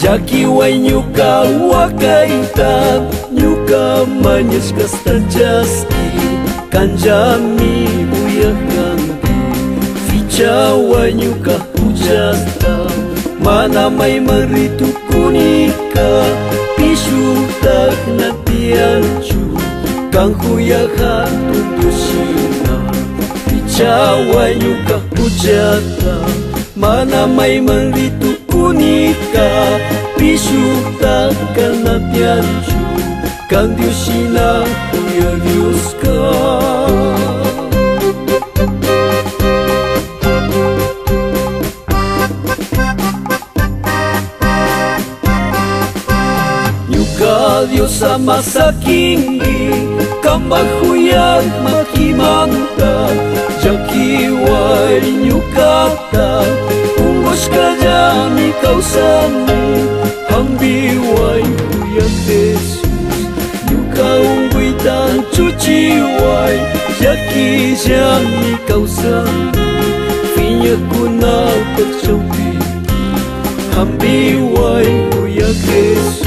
Jaki way nyuka wakaita nyuka manyas kastajaski kanjami uyakangi ficha way nyuka hujasta mana may maritu kunika pisu tak na tianchu kang huyakan tuntusina ficha way nyuka hujasta mana may maritu kunika pisu takkan na tianchu kang Diosina kuya Dios ka. Nyuka Dios sama sakingi kamahuyag makimanta jaki way nyukata ungos ka dyan ikaw sami hambiway kuya Jesus nyuka unggoy tan chuchiway jaki dyan ikaw sami finya kuna pagsawi hambiway kuya Jesus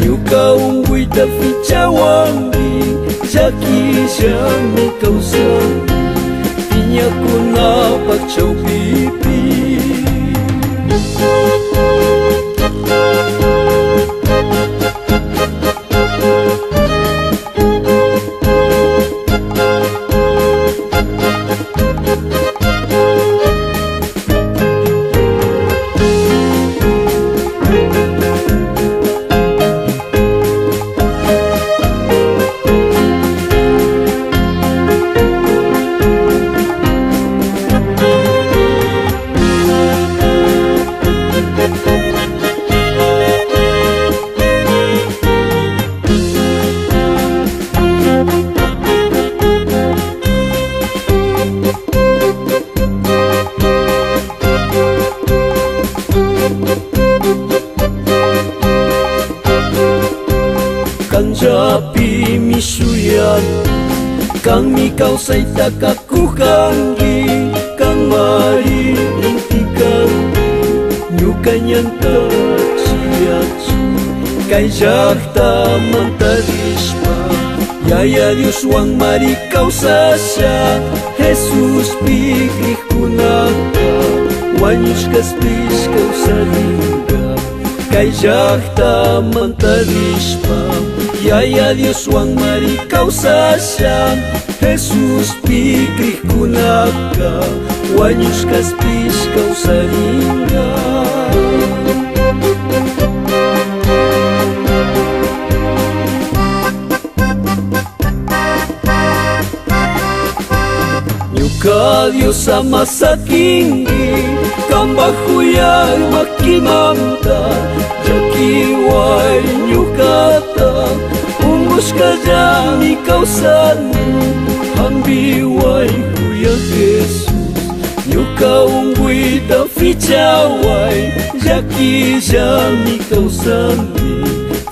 nyuka unggoy ta fichawangi jaki dyan ikaw sami finya kuna pagsawi kang japi misuyan kang mikaw say takakukangi kang mariintikan nyukanyan ta siyachi kay jakta mantarispa yaya Dios wang marikaw sasya Jesus pigrih kunaka wanyus kaspis kaw sa lingga kay jakta mantarispa yaya Dios wang marikaw sasya Jesus pigrih kunaka wanyus kaspis kaw sa lingga. Nyuka Dios sama sakingi kambahuyag makimanta jaki way nyukata ungos ka dyan ikaw sani hambiway kuya Jesus nyuka unggoy ta fichaway jaki dyan ikaw sani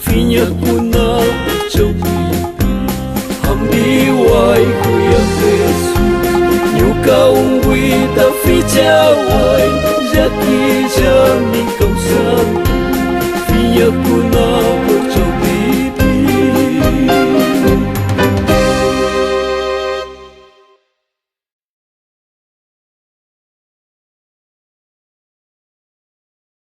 finya kuna pagsawipi hambiway kuya Jesus nyuka unggoy ta fichaway jaki dyan ikaw sani finya kuna